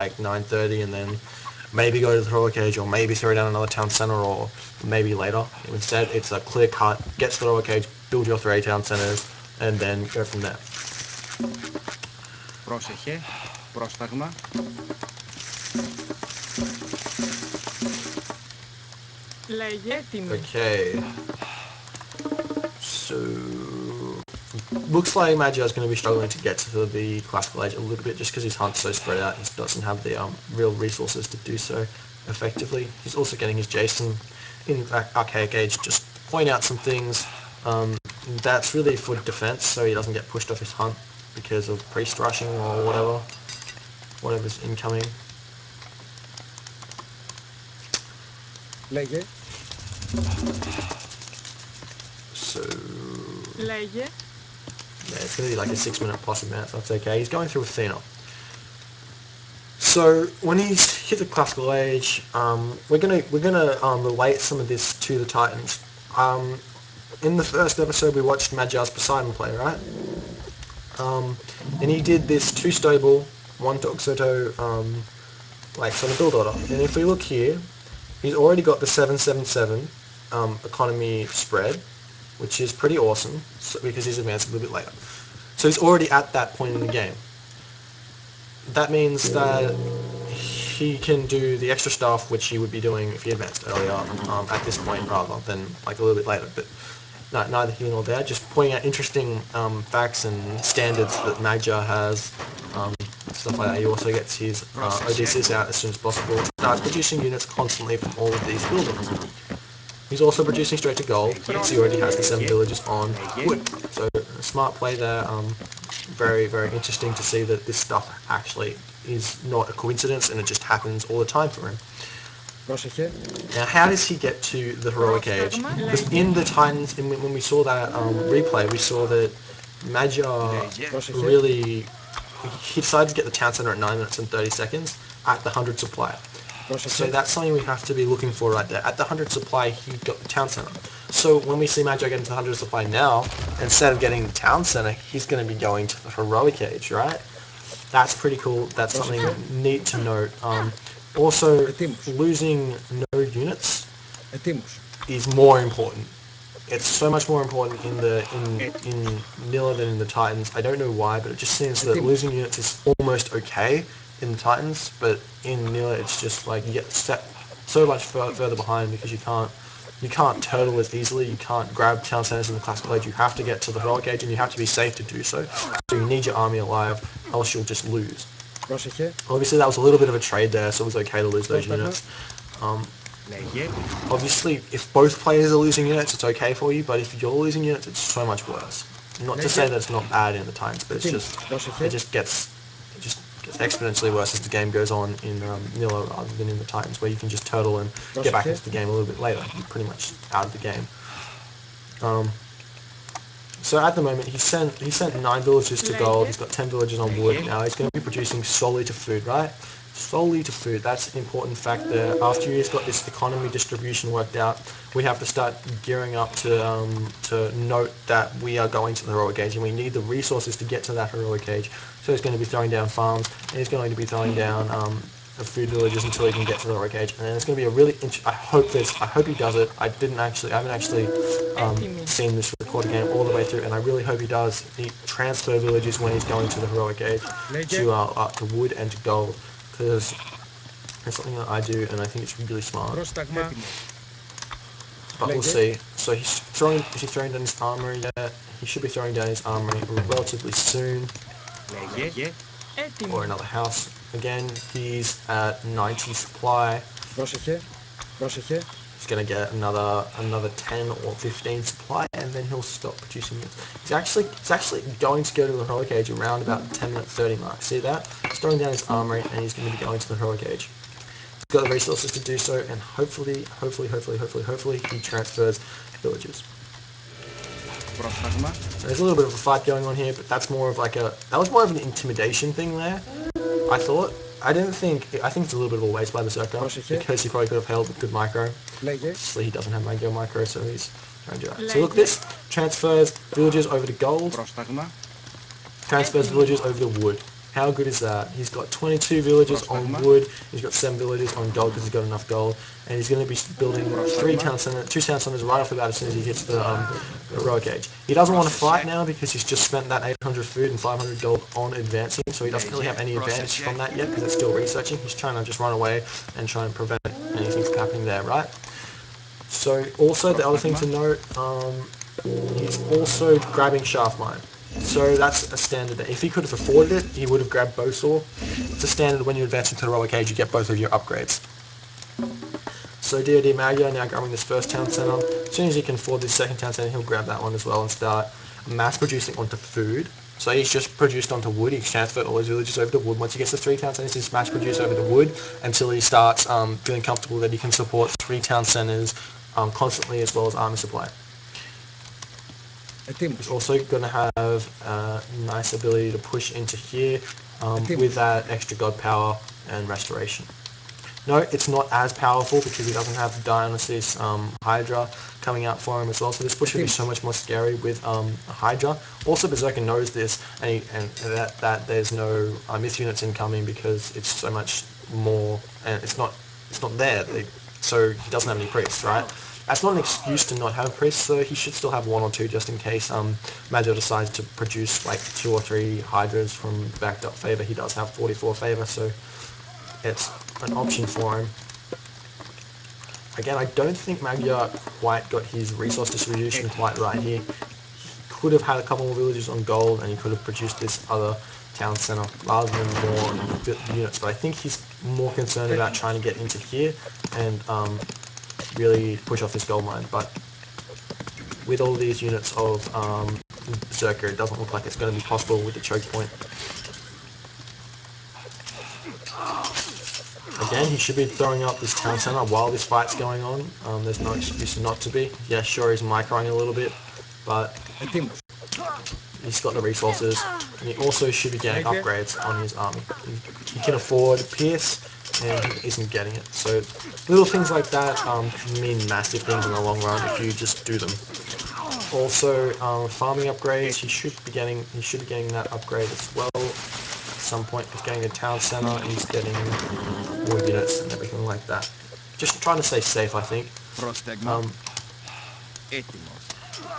like 9:30 and then maybe go to the thrower cage or maybe throw down another town center or maybe later. Instead, it's a clear cut, get to the thrower cage, build your 3 town centers, and then go from there. Πρόσεχε, πρόσταγμα. Λέγε έτοιμη. Okay. So looks like Magi is going to be struggling to get to the classical age a little bit just because his hunt's so spread out. He doesn't have the real resources to do so effectively. He's also getting his Jason in archaic age just point out some things. That's really for defense, so he doesn't get pushed off his hunt because of priest rushing or whatever's incoming. Λέγε. So Λέγε. yeah, it's going to be like a 6-minute plus amount, so that's okay. He's going through Athena. So when he's hit the classical age, we're gonna relate some of this to the Titans. In the first episode, we watched Magi's Poseidon play, right? And he did this 2 stable, 1 Toxoto, like sort of build order. And if we look here, he's already got the 777 economy spread, which is pretty awesome because he's advanced a little bit later. So he's already at that point in the game. That means that he can do the extra stuff which he would be doing if he advanced earlier at this point rather than like a little bit later. But neither here nor there, just pointing out interesting facts and standards that Magi has, stuff like that. He also gets his Odysseus out as soon as possible. Starts producing units constantly from all of these buildings. He's also producing straight to gold because he already has the 7 villages on wood. So a smart play there. Very, very interesting to see that this stuff actually is not a coincidence and it just happens all the time for him. Now, how does he get to the heroic age? Because in the Titans, when we saw that replay, we saw that Magi really, he decided to get the town center at 9 minutes and 30 seconds at the 100 supply. So that's something we have to be looking for right there. At the 100 supply, he got the town center. So when we see Magi get into the 100 supply now, instead of getting the town center, he's going to be going to the heroic age, right? That's pretty cool. That's something neat to note. Also, losing no units is more important. It's so much more important in Nilla than in the Titans. I don't know why, but it just seems that losing units is almost okay in the Titans, but in Nilla it's just like you get set so much further behind because you can't turtle as easily, you can't grab town centers in the classical age, you have to get to the heroic age and you have to be safe to do so. So you need your army alive, else you'll just lose. Obviously that was a little bit of a trade there, so it was okay to lose those units. Obviously if both players are losing units it's okay for you, but if you're losing units it's so much worse. Not to say that it's not bad in the Titans, but it just gets exponentially worse as the game goes on in Nilla rather than in the Titans, where you can just turtle and get back into the game a little bit later. You're pretty much out of the game. So at the moment he sent 9 villages to gold. He's got 10 villages on wood. Now he's going to be producing solely to food, right? Solely to food. That's an important fact there. After he's got this economy distribution worked out, we have to start gearing up to note that we are going to the heroic age and we need the resources to get to that heroic age. So he's going to be throwing down farms and he's going to be throwing down food villages until he can get to the heroic age. And it's going to be a really I hope he does it. I haven't actually seen this recorded game all the way through, and I really hope he does. He transfer villages when he's going to the heroic age to wood and to gold, because it's something that I do and I think it's really smart. But we'll see. So is he throwing down his armory yet? He should be throwing down his armory relatively soon. Or another house. Again, he's at 90 supply. He's going to get another 10 or 15 supply, and then he'll stop producing it. He's actually going to go to the heroic age around about the 10 minute 30 mark. See that? He's throwing down his armory, and he's going to be going to the heroic age. He's got the resources to do so, and hopefully he transfers villages. There's a little bit of a fight going on here, but that's more of like that was more of an intimidation thing there. I thought. I think it's a little bit of a waste by Berserker because he probably could have held with good micro. Obviously he doesn't have Mango micro, so he's trying to do that. So look at this. Transfers villages over to gold. Transfers villages over to wood. How good is that? He's got 22 villagers on wood, he's got 7 villagers on gold because he's got enough gold, and he's going to be building 2 town centers right off the bat as soon as he hits the heroic age. He doesn't want to fight now because he's just spent that 800 food and 500 gold on advancing, so he doesn't really have any advantage from that yet because it's still researching. He's trying to just run away and try and prevent anything from happening there, right? So also the other thing to note, he's also grabbing shaft mine. So that's a standard. If he could have afforded it, he would have grabbed bowsaw. It's a standard when you advance into heroic age, you get both of your upgrades. So DoD Magyar now grabbing this first town center. As soon as he can afford this second town center, he'll grab that one as well and start mass producing onto food. So he's just produced onto wood. He's transferred all his villages over to wood. Once he gets to 3 town centers, he's mass produced over to wood until he starts feeling comfortable that he can support 3 town centers constantly as well as army supply. He's also going to have a nice ability to push into here with that extra god power and restoration. No, it's not as powerful because he doesn't have Dionysus Hydra coming out for him as well. So this push would be so much more scary with Hydra. Also, Berserker knows this, and that there's no myth units incoming because it's so much more, and it's not there. So he doesn't have any priests, right? That's not an excuse to not have priests, so he should still have 1 or 2 just in case Magyar decides to produce like 2 or 3 Hydras from backed up favor. He does have 44 favor, so it's an option for him. Again, I don't think Magyar quite got his resource distribution quite right here. He could have had a couple more villages on gold and he could have produced this other town center rather than more units, but I think he's more concerned about trying to get into here and really push off this gold mine. But with all these units of Berserker, it doesn't look like it's going to be possible with the choke point. Again, he should be throwing up this town center while this fight's going on. There's no excuse not to be. Yeah, sure, he's microing a little bit, but he's got the resources, and he also should be getting upgrades on his army. He can afford Pierce, and he isn't getting it. So little things like that can mean massive things in the long run if you just do them. Also, farming upgrades. He should be getting that upgrade as well. At some point, he's getting a town center, and he's getting more units and everything like that. Just trying to stay safe, I think.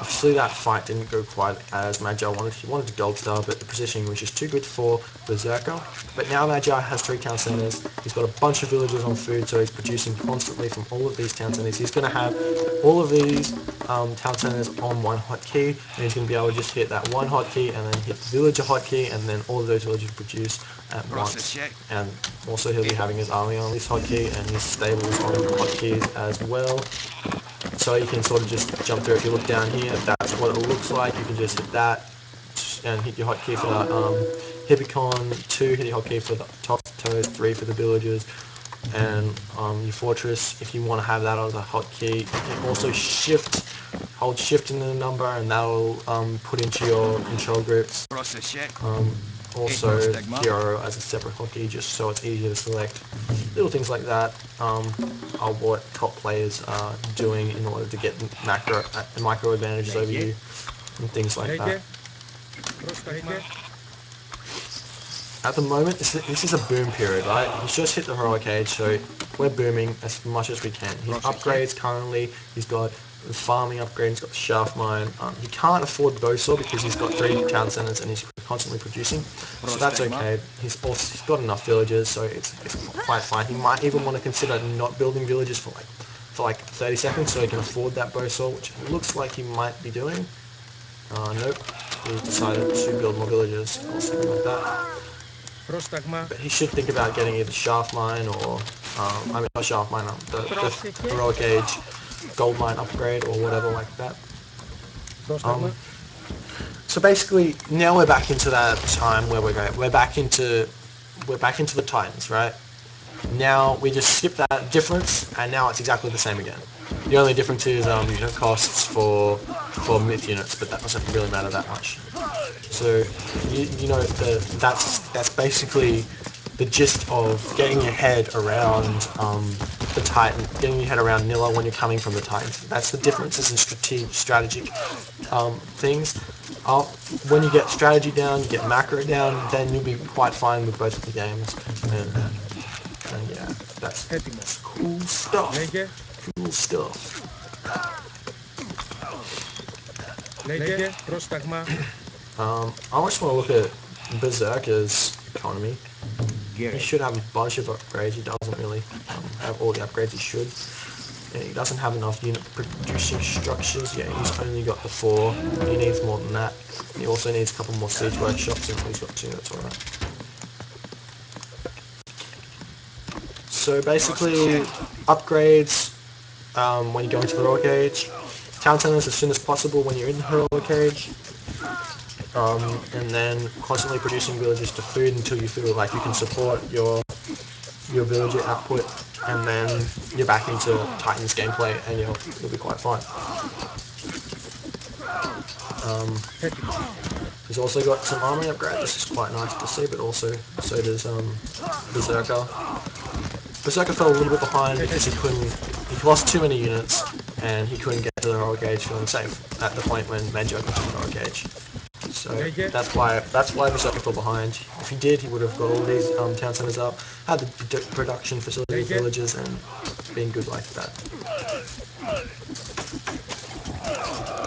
Obviously that fight didn't go quite as Magyar wanted. He wanted a gold star, but the positioning was just too good for Berserker. But now Magyar has 3 town centers. He's got a bunch of villagers on food, so he's producing constantly from all of these town centers. He's going to have all of these town centers on 1 hotkey, and he's going to be able to just hit that 1 hotkey and then hit the villager hotkey, and then all of those villagers produce at once. And also he'll be having his army on this hotkey and his stables on hotkeys as well. So you can sort of just jump through. If you look down here, that's what it looks like. You can just hit that and hit your hotkey for that Hippicon, 2, hit your hotkey for the top toes, 3 for the villagers, and your fortress, if you want to have that as a hotkey. You can also hold shift in the number, and that'll put into your control groups. Also hero as a separate hotkey, just so it's easier to select. Little things like that are what top players are doing in order to get micro advantages over you and things like that. At the moment, this is a boom period, right? He's just hit the heroic age, so we're booming as much as we can. His upgrades currently, he's got the farming upgrade, he's got the shaft mine. He can't afford bowsaw because he's got 3 town centers and he's constantly producing, so that's okay. He's got enough villagers, so it's quite fine. He might even want to consider not building villages for like 30 seconds so he can afford that bowsaw, which it looks like he might be doing. Nope, he decided to build more villages or something like that. But he should think about getting either shaft mine or, not shaft mine, the heroic age gold mine upgrade or whatever like that. So basically, now we're back into that time where we're back into the Titans, right? Now we just skip that difference, and now it's exactly the same again. The only difference is unit costs for myth units, but that doesn't really matter that much. So that's basically the gist of getting your head around the Titan, getting your head around Nilla when you're coming from the Titans. That's the differences in strategic things. when you get strategy down, you get macro down, then you'll be quite fine with both of the games. And yeah, that's cool stuff. Λέγε, Cool stuff. λέγε, πρόσταγμα. I just want to look at Berserker's economy. He should have a bunch of upgrades. He doesn't really have all the upgrades he should. And he doesn't have enough unit producing structures. Yeah, he's only got the 4. He needs more than that. He also needs a couple more siege workshops, and he's got 2. That's alright. So basically, upgrades when you go into the heroic age. Town centers as soon as possible when you're in the heroic age. And then constantly producing villages to food until you feel like you can support your villager output, and then you're back into Titans gameplay, and you'll be quite fine. He's also got some army upgrades. This is quite nice to see, but also so does Berserker. Berserker fell a little bit behind because he lost too many units, and he couldn't get to the heroic age feeling safe at the point when Medjo got to the heroic age. So that's why Berserker fell behind. If he did, he would have got all these town centers up, had the production facilities, villages, and been good like that.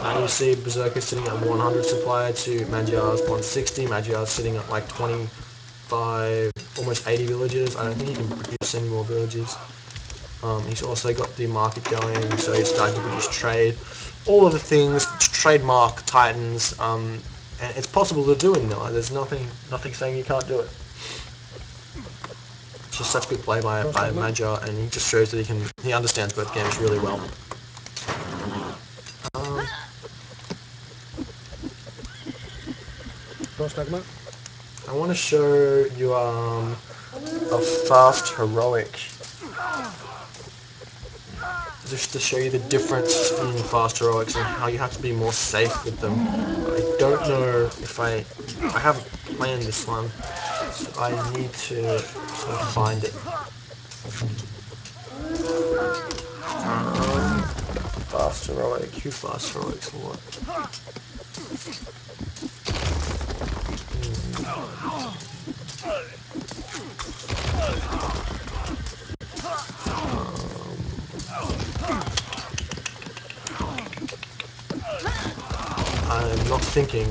Now you see Berserker sitting at 100 supply to Magyar's 160. Magyar's sitting at like 25, almost 80 villages. I don't think he can produce any more villages. He's also got the market going, so he's starting to produce trade. All of the things, trademark Titans, and it's possible to do in Nilla. There's nothing saying you can't do it. It's just such good play by Magyar, and he just shows that he understands both games really well. Πρόσταγμα. I want to show you a fast heroic, just to show you the difference in fast heroics and how you have to be more safe with them. I don't know if I haven't planned this one, so I need to sort of find it. Fast heroic, who fast heroics what? I'm not thinking.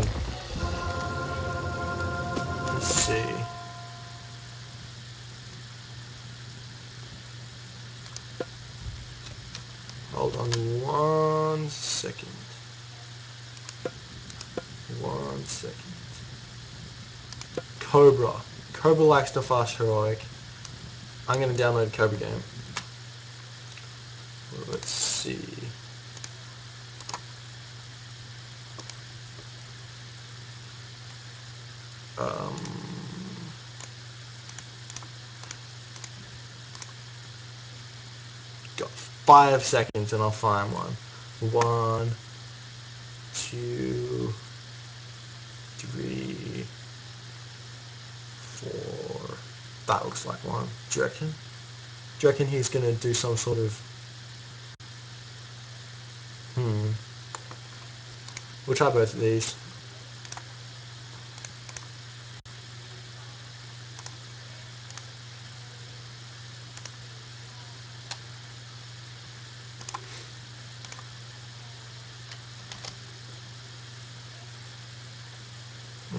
Let's see. Hold on 1 second. 1 second. Cobra. Cobra likes the fast heroic. I'm going to download Cobra game. Let's see. Got 5 seconds and I'll find one. 1, 2, 3, 4. That looks like one. Do you reckon? Do you reckon he's going to do some sort of... We'll try both of these.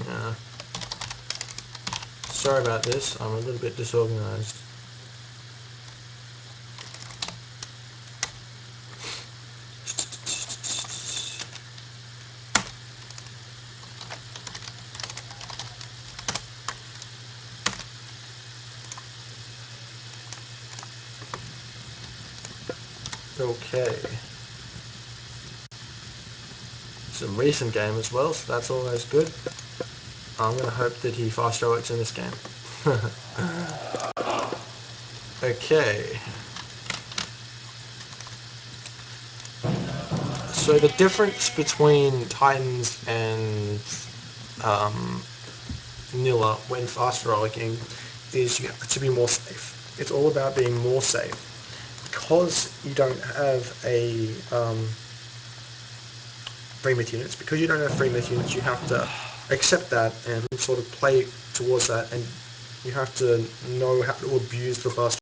Yeah. Sorry about this. I'm a little bit disorganized. Okay. It's a recent game as well, so that's always good. I'm going to hope that he fast heroics in this game. Okay. So the difference between Titans and Nilla when fast heroicing is you have to be more safe. It's all about being more safe. Because you don't have a free myth units. Because you don't have free myth units, you have to accept that and sort of play towards that, and you have to know how to abuse the bust